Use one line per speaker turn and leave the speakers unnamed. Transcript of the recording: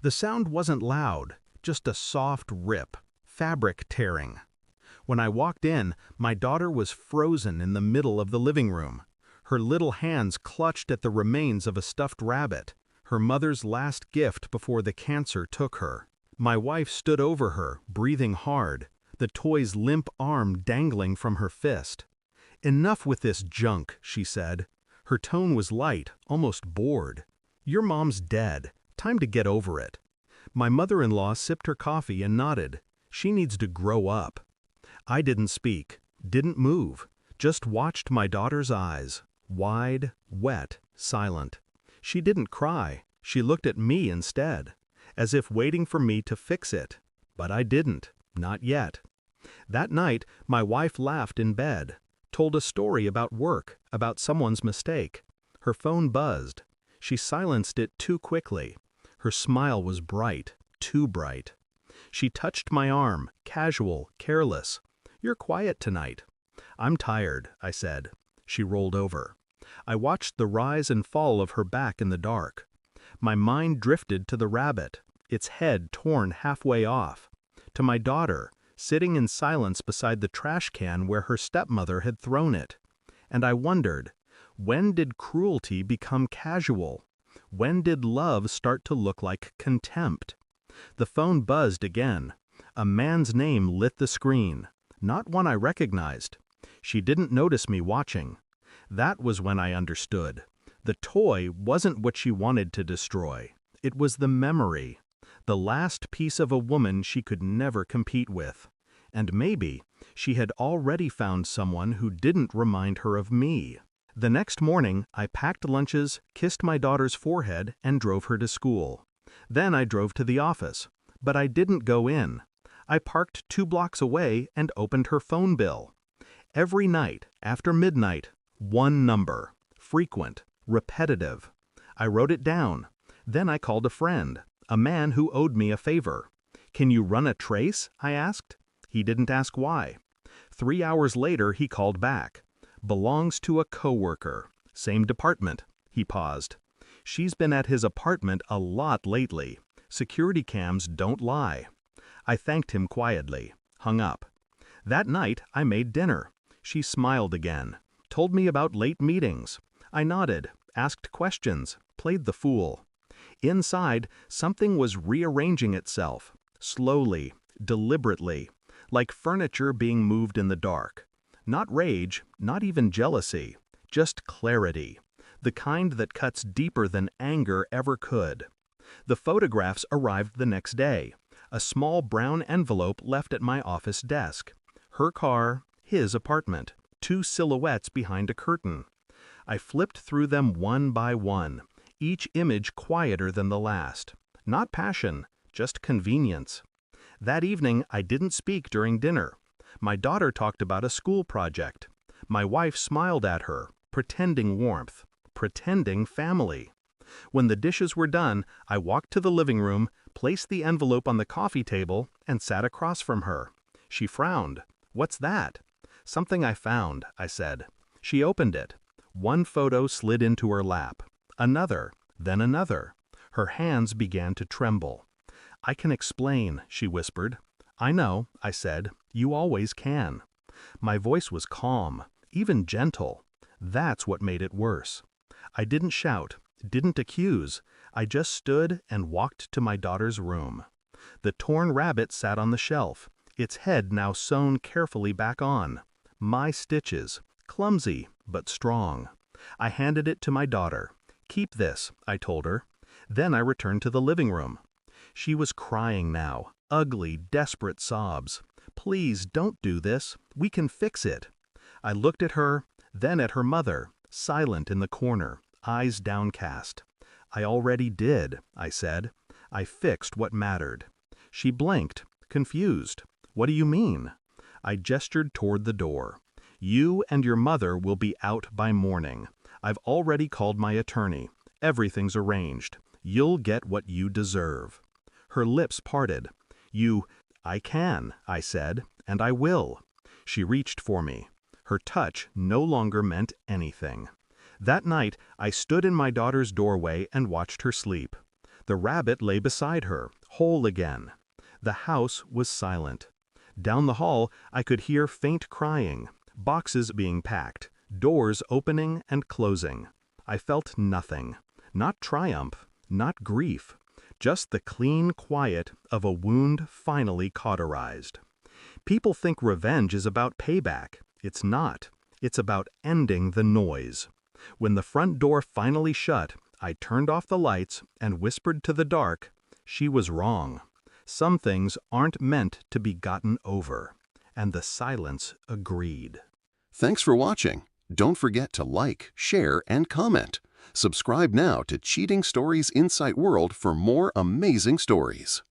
The sound wasn't loud, just a soft rip, fabric tearing. When I walked in, my daughter was frozen in the middle of the living room. Her little hands clutched at the remains of a stuffed rabbit, her mother's last gift before the cancer took her. My wife stood over her, breathing hard, the toy's limp arm dangling from her fist. "Enough with this junk," she said. Her tone was light, almost bored. "Your mom's dead. Time to get over it." My mother-in-law sipped her coffee and nodded. She needs to grow up. I didn't speak, didn't move, just watched my daughter's eyes, wide, wet, silent. She didn't cry, she looked at me instead, as if waiting for me to fix it. But I didn't, not yet. That night, my wife laughed in bed, told a story about work, about someone's mistake. Her phone buzzed. She silenced it too quickly. Her smile was bright, too bright. She touched my arm, casual, careless. "You're quiet tonight." "I'm tired," I said. She rolled over. I watched the rise and fall of her back in the dark. My mind drifted to the rabbit, its head torn halfway off, to my daughter, sitting in silence beside the trash can where her stepmother had thrown it. And I wondered, when did cruelty become casual? When did love start to look like contempt? The phone buzzed again. A man's name lit the screen, not one I recognized. She didn't notice me watching. That was when I understood. The toy wasn't what she wanted to destroy. It was the memory, the last piece of a woman she could never compete with. And maybe she had already found someone who didn't remind her of me. The next morning, I packed lunches, kissed my daughter's forehead, and drove her to school. Then I drove to the office, but I didn't go in. I parked 2 blocks away and opened her phone bill. Every night, after midnight, one number, frequent, repetitive. I wrote it down. Then I called a friend, a man who owed me a favor. "Can you run a trace?" I asked. He didn't ask why. 3 hours later he called back. "Belongs to a coworker. Same department." He paused. "She's been at his apartment a lot lately. Security cams don't lie." I thanked him quietly, hung up. That night I made dinner. She smiled again, told me about late meetings. I nodded, asked questions, played the fool. Inside, something was rearranging itself, slowly, deliberately, like furniture being moved in the dark. Not rage, not even jealousy, just clarity, the kind that cuts deeper than anger ever could. The photographs arrived the next day, a small brown envelope left at my office desk. Her car, his apartment, 2 silhouettes behind a curtain. I flipped through them one by one, each image quieter than the last. Not passion, just convenience. That evening I didn't speak during dinner. My daughter talked about a school project. My wife smiled at her, pretending warmth, pretending family. When the dishes were done, I walked to the living room, placed the envelope on the coffee table, and sat across from her. She frowned. "What's that?" "Something I found," I said. She opened it. One photo slid into her lap. Another, then another. Her hands began to tremble. "I can explain," she whispered. "I know," I said. "You always can." My voice was calm, even gentle. That's what made it worse. I didn't shout, didn't accuse. I just stood and walked to my daughter's room. The torn rabbit sat on the shelf, its head now sewn carefully back on. My stitches, clumsy but strong. I handed it to my daughter. "Keep this," I told her. Then I returned to the living room. She was crying now, ugly, desperate sobs. "Please don't do this. We can fix it." I looked at her, then at her mother, silent in the corner, eyes downcast. "I already did," I said. "I fixed what mattered." She blinked, confused. "What do you mean?" I gestured toward the door. "You and your mother will be out by morning. I've already called my attorney. Everything's arranged. You'll get what you deserve." Her lips parted. "I can," I said, "and I will." She reached for me. Her touch no longer meant anything. That night, I stood in my daughter's doorway and watched her sleep. The rabbit lay beside her, whole again. The house was silent. Down the hall, I could hear faint crying, boxes being packed, doors opening and closing. I felt nothing. Not triumph, not grief. Just the clean quiet of a wound finally cauterized. People think revenge is about payback. It's not. It's about ending the noise. When the front door finally shut, I turned off the lights and whispered to the dark, she was wrong. Some things aren't meant to be gotten over. And the silence agreed.
Thanks for watching. Don't forget to like, share, and comment. Subscribe now to Cheating Stories Insight World for more amazing stories.